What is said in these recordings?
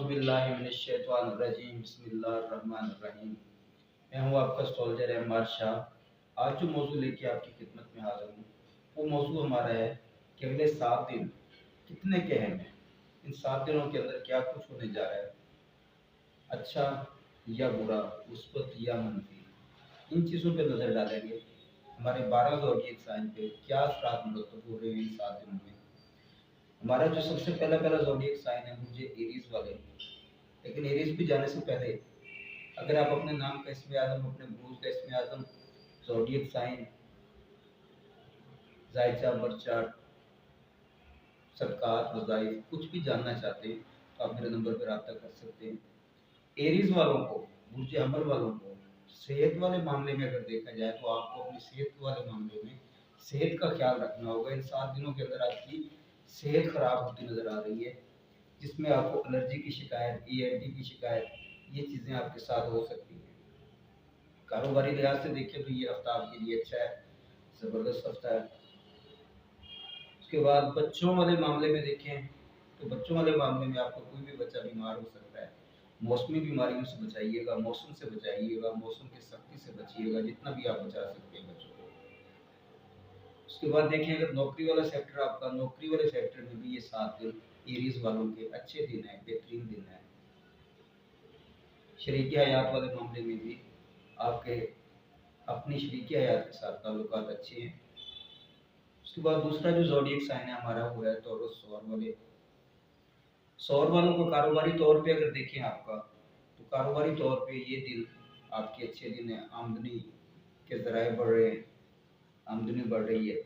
औज़ुबिल्लाहिमिनश्शैतानिर्रजीम बिस्मिल्लाहिर्रहमानिर्रहीम। मैं हूँ आपका सोल्जर अहमद शाह। आज जो मौजू लेके आपकी खिदमत में हाज़िर हूँ वो मौजू हमारा है कि अगले 7 दिन कितने के अहम हैं। इन 7 दिनों के अंदर क्या कुछ होने जा रहा है, अच्छा या बुरा, मुस्बत या मनफी, इन चीज़ों पे नज़र डालेंगे। हमारे 12 ज़ोडिएक साइन पे क्या असरात मुरतब हो रहे हैं इन 7 दिनों में। हमारा जो सबसे पहला ज़ोडिएक साइन है मुझे एरीज वाले। लेकिन एरीज भी जाने से पहले अगर आप अपने नाम का इसमें आज़म, अपने बुरूज का इसमें आज़म, ज़ोडिएक साइन, जायचा, बर्चार्ट, सदकात, वज़ाइफ कुछ भी जानना चाहते हैं तो आप मेरे नंबर पर रब्ता कर सकते हैं। एरीज वालों को, बुर्ज हमल वालों को सेहत वाले मामले में अगर देखा जाए तो आपको अपनी सेहत वाले मामले में सेहत का ख्याल रखना होगा। इन 7 दिनों के अंदर आपकी सेहत खराब होती नज़र आ रही है, जिसमें आपको एलर्जी की शिकायत, ENT की शिकायत, ये चीज़ें आपके साथ हो सकती हैं। कारोबारी लिहाज से देखें तो ये हफ्ता आपके लिए अच्छा है, ज़बरदस्त हफ्ता है। उसके बाद बच्चों वाले मामले में देखें तो बच्चों वाले मामले में आपका कोई भी बच्चा बीमार हो सकता है। मौसमी बीमारियों से बचाइएगा, मौसम से बचाइएगा, मौसम की सख्ती से बचिएगा जितना भी आप बचा सकते हैं बच्चों को। उसके बाद देखें अगर नौकरी वाला सेक्टर आपका, नौकरी वाले सेक्टर में भी ये 7 दिन एरीज वालों के अच्छे दिन है, बेहतरीन दिन है। शरीकी हयात वाले मामले में भी आपके अपनी शरीकी हयात के साथ ताल्लुकात अच्छे हैं। उसके बाद दूसरा जो ज़ोडिएक साइन है हमारा वो है टॉरस, सौर वाले। सौर वालों को कारोबारी तौर पे अगर देखें आपका, तो कारोबारी तौर पे ये दिन आपके अच्छे दिन है। आमदनी के ज़राए बढ़ रहे हैं, आमदनी बढ़ रही है।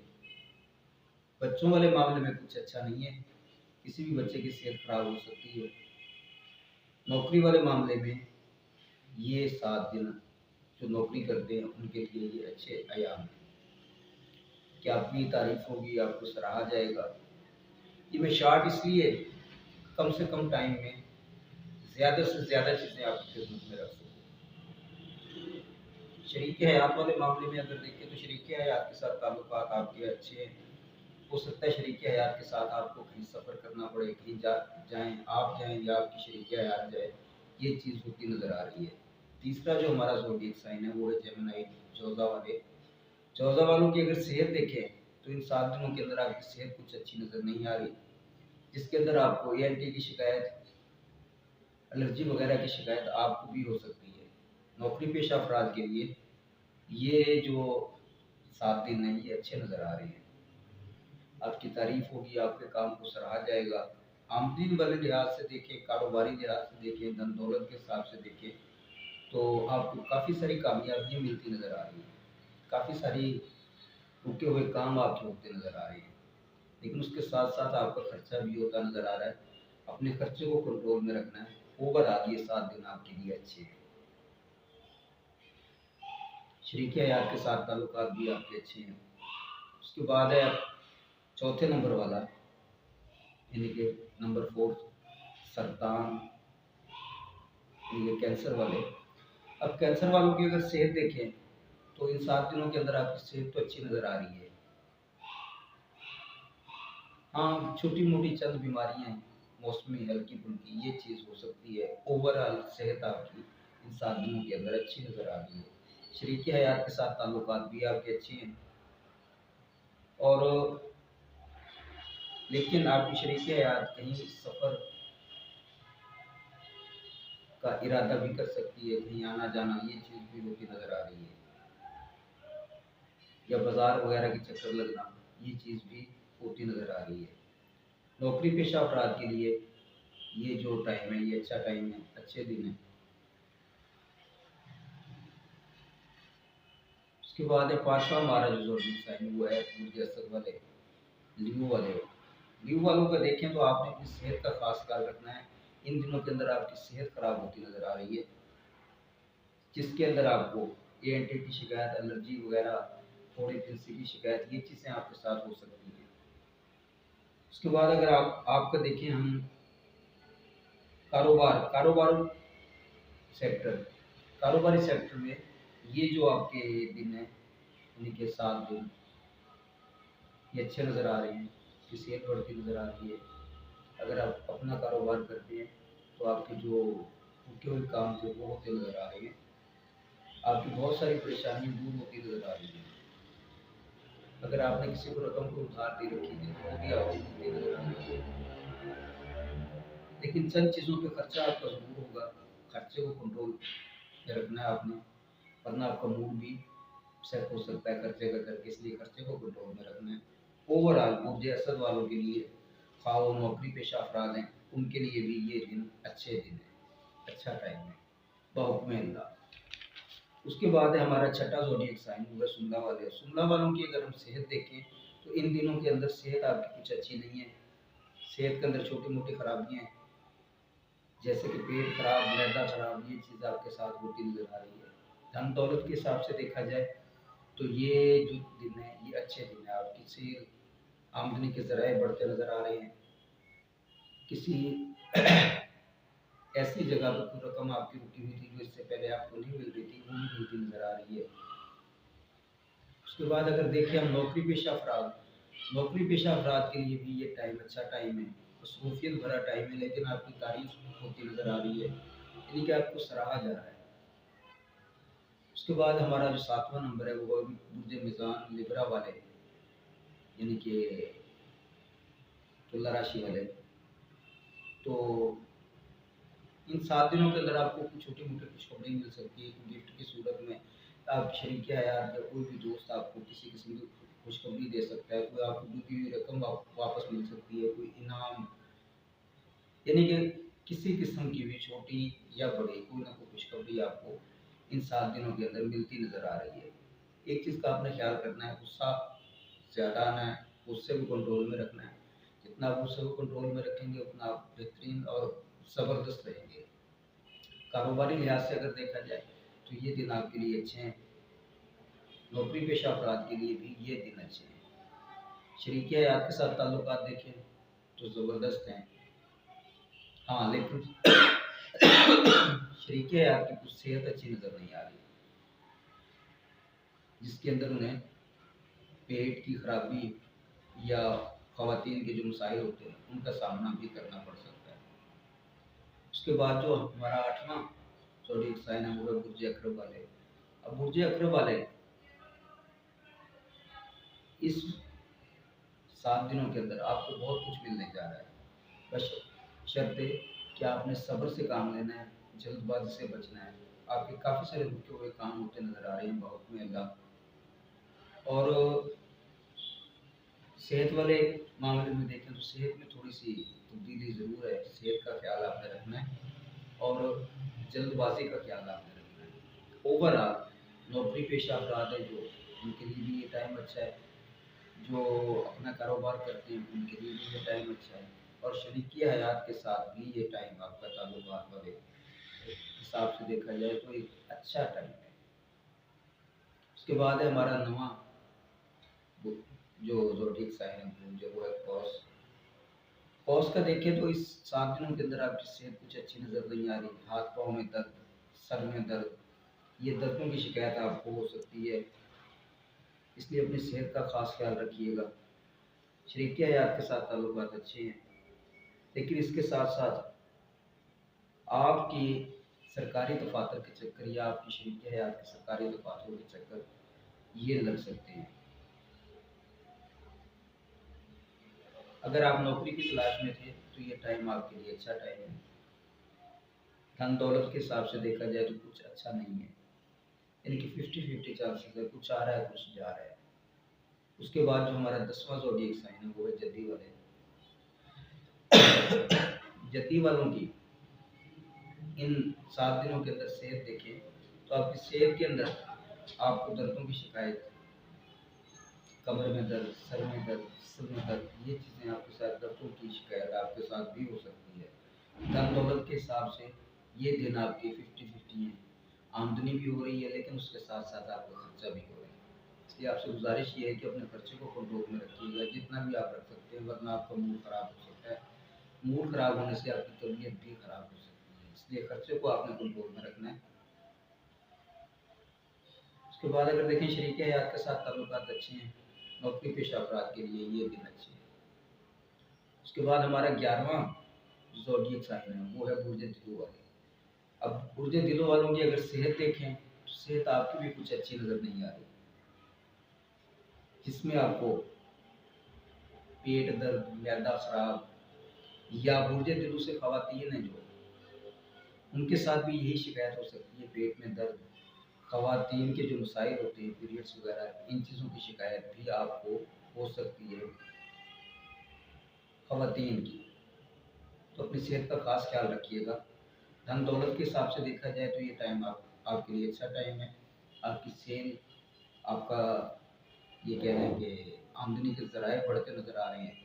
बच्चों वाले मामले में कुछ अच्छा नहीं है, किसी भी बच्चे की सेहत खराब हो सकती है। नौकरी वाले मामले में ये 7 दिन जो नौकरी करते हैं उनके लिए ये अच्छे अयाम हैं कि आपकी तारीफ होगी, आपको सराहा जाएगा। ये मैं शार्ट इसलिए कम से कम टाइम में ज़्यादा से ज़्यादा चीज़ें आपकी खिदमत में रख सकूँ। शरीक हयात वाले मामले में अगर देखें तो शरीक हयात के साथ ताल्लुकात आपके अच्छे हैं। हो सकता है शरीक हयात के साथ आपको कहीं सफ़र करना पड़े, कहीं जाएँ, आप जाएँ या आपकी शरीक हयात जाए, ये चीज़ होती नज़र आ रही है। तीसरा जो हमारा ज़ोडिएक साइन है वो है जेमिनी, जोज़ा वाले। जोज़ा वालों की अगर सेहत देखें तो इन 7 दिनों के अंदर आपकी सेहत कुछ अच्छी नज़र नहीं आ रही, जिसके अंदर आपको ENT की शिकायत, एलर्जी वगैरह की शिकायत आपको भी हो सकती है। नौकरी पेशा अफराद के लिए ये जो 7 दिन हैं ये अच्छे नज़र आ रहे हैं। आपकी तारीफ होगी, आपके काम को सराहा जाएगा। आमदनी वाले लिहाज से देखें, कारोबारी लिहाज से देखें, धन दौलत के हिसाब से देखें तो आपको काफ़ी सारी कामयाबियाँ मिलती नज़र आ रही हैं। काफ़ी सारी रुके हुए काम आपके होते नज़र आ रहे हैं। लेकिन उसके साथ साथ आपका खर्चा भी होता नज़र आ रहा है। अपने खर्चे को कंट्रोल में रखना है। ओवरऑल ये 7 दिन आपके लिए अच्छे हैं। शरीकी हयात के साथ ताल्लुकात भी आपके अच्छे हैं। उसके बाद है चौथे नंबर वाला, यानी कि नंबर 4, सरतान, यानी कि कैंसर वाले। अब कैंसर वालों की अगर सेहत देखें तो इन 7 दिनों के अंदर आपकी सेहत तो अच्छी नज़र आ रही है। हाँ, छोटी मोटी चंद बीमारियां हैं, मौसमी हल्की फुल्की, ये चीज़ हो सकती है। ओवरऑल सेहत आपकी इन 7 दिनों के अंदर अच्छी नज़र आ रही है। शरीकी हयात के साथ ताल्लुकात भी आपके अच्छे हैं। और लेकिन आपकी शरीकी हयात कहीं सफ़र का इरादा भी कर सकती है, कहीं आना जाना, ये चीज़ भी होती नज़र आ रही है। या बाज़ार वगैरह के चक्कर लगना, ये चीज़ भी होती नज़र आ रही है। नौकरी पेशा अफराद के लिए ये जो टाइम है ये अच्छा टाइम है, अच्छे दिन है। उसके बाद है 5वां हमारा जो ज़ोडिएक साइन वो है बुर्ज असद वाले, लियो वाले। लियो वालों का देखें तो आपने अपनी सेहत का खास ख्याल रखना है। इन दिनों के अंदर आपकी सेहत खराब होती नज़र आ रही है, जिसके अंदर आपको ENT की शिकायत, एलर्जी वगैरह, थोड़ी फिंसी की शिकायत, ये चीज़ें आपके साथ हो सकती हैं। उसके बाद अगर आपका देखें हम कारोबार सेक्टर, कारोबारी सेक्टर में ये जो आपके दिन हैं, यानी कि 7 दिन ये अच्छे नज़र आ रहे हैं, इसकी सेहत बढ़ती नज़र आ रही है। अगर आप अपना कारोबार करते हैं तो आपके जो रुके हुए काम थे वो होते नज़र आ रहे हैं। आपकी बहुत सारी परेशानियां दूर होती नज़र आ रही हैं। अगर आपने किसी को रकम को उधार दे रखी थी तो वो भी आपको मिलती नज़र आ रही है। लेकिन चंद चीज़ों पे खर्चा आपका ज़रूर होगा। खर्चे को कंट्रोल में रखना है आपने, वरना आपका मूड भी सेट हो सकता है खर्चे का करके, इसलिए खर्चे को कंट्रोल में रखना है। ओवरऑल बुर्ज असद वालों के लिए, खा वो नौकरी पेशा अफराद हैं, उनके लिए भी ये दिन अच्छे दिन है, अच्छा टाइम है बहुक्म अल्लाह। उसके बाद है हमारा छठा ज़ोडिएक साइन हुआ सुमला वाले। सुमला वालों की अगर हम सेहत देखें तो इन दिनों के अंदर सेहत आपकी कुछ अच्छी नहीं है। सेहत के अंदर छोटी मोटी खराबियाँ हैं, जैसे कि पेट खराब, मैदा खराब, ये चीज़ आपके साथ होती नज़र आ रही है। धन दौलत के हिसाब से देखा जाए तो ये जो दिन है ये अच्छे दिन है। आपकी सेल आमदनी के ज़राए बढ़ते नज़र आ रहे हैं। किसी ऐसी जगह पर कोई रकम आपकी रुकी हुई थी जो इससे पहले आपको नहीं मिल रही थी, वो भी मिलती नज़र आ रही है। उसके बाद अगर देखें हम नौकरी पेशा अफराद के लिए भी ये टाइम अच्छा टाइम है, मसरूफियत भरा टाइम है, लेकिन आपकी तारीफ होती नज़र आ रही है, यानी कि आपको सराहा जा रहा है। उसके बाद हमारा जो सातवां नंबर है वो बुर्ज मिज़ान लिब्रा वाले, यानी कि तुला राशि वाले। तो इन 7 दिनों के अंदर आपको कुछ छोटी मोटी खुशखबरी मिल सकती है, गिफ्ट की सूरत में। आप शरीक हयात या कोई भी दोस्त आपको किसी किस्म की खुशखबरी दे सकता है, कोई आपको दी हुई रकम वापस मिल सकती है, कोई इनाम, यानी कि किसी किस्म की भी छोटी या बड़ी कोई ना कोई खुशखबरी आपको इन 7 दिनों के अंदर मिलती नज़र आ रही है। एक चीज़ का आपने ख्याल रखना है, गुस्सा ज़्यादा आना है, गुस्से को कंट्रोल में रखना है। जितना आप गुस्से को कंट्रोल में रखेंगे उतना आप बेहतरीन और ज़बरदस्त रहेंगे। कारोबारी लिहाज से अगर देखा जाए तो ये दिन आपके लिए अच्छे हैं। नौकरी पेशा अफराद के लिए भी ये दिन अच्छे हैं। शरीक हयात के साथ ताल्लुकात देखें तो ज़बरदस्त हैं। हाँ, लेकिन शरीक हयात की कुछ सेहत अच्छी नज़र नहीं आ रही, जिसके अंदर उन्हें पेट की खराबी या ख़वातीन के जो मसाइल होते हैं उनका सामना भी करना पड़ सकता है। उसके बाद जो हमारा आठवां ज़ोडिएक साइन है वो है बुर्ज अक़रब वाले। अब बुर्ज अक़रब वाले इस 7 दिनों के अंदर आपको बहुत कुछ मिलने जा रहा है, बस शर्ते कि आपने सब्र से काम लेना है, जल्दबाजी से बचना है। आपके काफ़ी सारे रुके हुए काम होते नज़र आ रहे हैं बहुक्म अल्लाह। और सेहत वाले मामले में देखें तो सेहत में थोड़ी सी तब्दीली ज़रूर है, सेहत का ख्याल आपने रखना है और जल्दबाजी का ख्याल आपने रखना है। ओवरऑल नौकरी पेशा अफराद है जो, उनके लिए भी ये टाइम अच्छा है। जो अपना कारोबार करते हैं उनके लिए भी ये टाइम अच्छा है, और शरीकी हयात के साथ भी ये टाइम आपका ताल्लुकात वाले हिसाब से देखा जाए तो एक अच्छा टाइम है। उसके बाद है हमारा नवा जो ज़ोडिएक साइन है जो वो है कौस। कौस का देखें तो इस 7 दिनों के अंदर आपकी सेहत कुछ अच्छी नज़र नहीं आ रही। हाथ पाँव में दर्द, सर में दर्द, ये दर्दों की शिकायत आपको हो सकती है, इसलिए अपनी सेहत का ख़ास ख्याल रखिएगा। शरीकी हयात के साथ ताल्लुकात अच्छे हैं, लेकिन इसके साथ साथ आपकी सरकारी दफातर के चक्कर या आपकी शरीकी हयात के सरकारी दफातरों के चक्कर ये लग सकते हैं। अगर आप नौकरी की तलाश में थे तो ये टाइम आपके लिए अच्छा टाइम है। धन दौलत के हिसाब से देखा जाए तो कुछ अच्छा नहीं है, यानी कि 50-50 चांसेस है, कुछ आ रहा है कुछ जा रहा है। उसके बाद जो हमारा 10वां ज़ोडिएक साइन है वो है जद्दी वाले। जद्दी वालों की इन 7 दिनों के अंदर सेहत देखें तो आपकी सेहत के अंदर आपको दर्दों की शिकायत, कमर में दर्द, सर में दर्द, सिर में दर्द, ये चीज़ें आपके साथ, दर्दों की शिकायत आपके साथ भी हो सकती है। धन दौलत के हिसाब से ये दिन आपके 50-50 हैं। आमदनी भी हो रही है लेकिन उसके साथ साथ आपका खर्चा भी हो रहा है, इसलिए आपसे गुजारिश ये है कि अपने खर्चे को कंट्रोल में रखिएगा जितना भी आप रख सकते हैं, वरना आपका मूड ख़राब हो सकता है। मूड ख़राब होने से आपकी तबीयत भी ख़राब हो सकती है, इसलिए खर्चे को आपने कंट्रोल में रखना है। उसके बाद अगर देखें शरीक हयात के साथ ताल्लुकात अच्छे हैं, नौकरी पेशा अफराद के लिए ये दिन अच्छे हैं। उसके बाद हमारा 11वां ज़ोडिएक साइन है वो है बुर्ज दिलो वाले। अब बुर्ज दिलो वालों की अगर सेहत देखें तो सेहत आपकी भी कुछ अच्छी नज़र नहीं आ रही, जिसमें आपको पेट दर्द, मैदा खराब, या बुर्ज दिलो से ख़वातीन हैं जो, उनके साथ भी यही शिकायत हो सकती है, पेट में दर्द, ख़वातीन के जो मसाइल होते हैं पीरियड्स वगैरह, इन चीज़ों की शिकायत भी आपको हो सकती है ख़वातीन की। तो अपनी सेहत का ख़ास ख्याल रखिएगा। धन दौलत के हिसाब से देखा जाए तो ये टाइम आपके लिए अच्छा टाइम है। आपकी सेल, आपका ये कह लें कि आमदनी के ज़राए बढ़ते नज़र आ रहे हैं।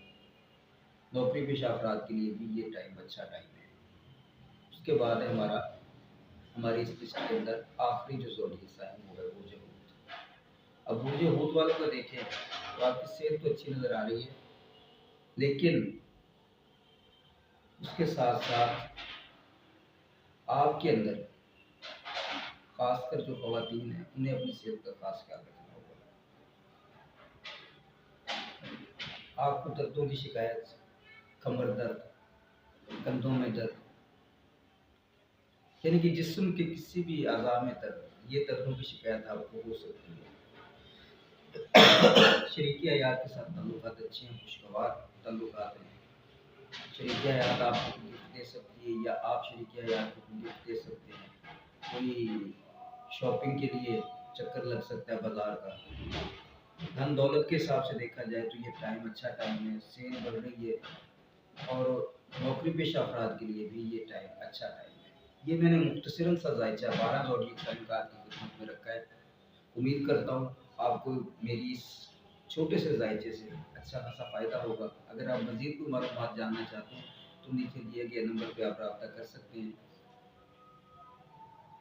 नौकरी पेशा अफराद के लिए भी ये टाइम अच्छा टाइम है। उसके बाद है हमारी इस लिस्ट के अंदर आखिरी जो ज़ोडिएक साइन वो है बुर्ज हूत। अब बुर्ज हूत वालों को देखें तो आपकी सेहत तो अच्छी नज़र आ रही है, लेकिन उसके साथ साथ आपके अंदर, खासकर जो ख़वातीन हैं, उन्हें अपनी सेहत का खास ख्याल रखना होगा। आपको दर्दों की शिकायत, कमर दर्द, कंधों में दर्द, यानी कि जिस्म के किसी भी अज़ा में दर्द, ये दर्दों की शिकायत आपको हो सकती है। शरीकी हयात के साथ ताल्लुकात अच्छे हैं, खुशगवार ताल्लुकात हैं। शरीकी हयात आपको गिफ्ट दे सकती है, या आप शरीकी हयात को गिफ्ट दे सकते हैं। कोई शॉपिंग के लिए चक्कर लग सकता है बाजार का। धन दौलत के हिसाब से देखा जाए तो ये टाइम अच्छा टाइम है, सेल बढ़ रही है, और नौकरी पेशा अफराद के लिए भी ये टाइम अच्छा टाइम है। ये मैंने मुख्तसरन सा जायचा 12 ज़ोडिएक साइन का आपकी खिदमत में रखा है। उम्मीद करता हूँ आपको मेरी इस छोटे से जायचे से अच्छा खासा फ़ायदा होगा। अगर आप मज़ीद कोई मालूमात जानना चाहते हैं तो नीचे दिए गए नंबर पर आप रब्ता कर सकते हैं।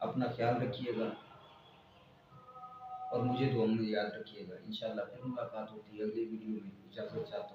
अपना ख्याल रखिएगा और मुझे दुआ में याद रखिएगा। इंशाल्लाह फिर मुलाकात होती है अगली वीडियो में। इजाज़त चाहता हूँ।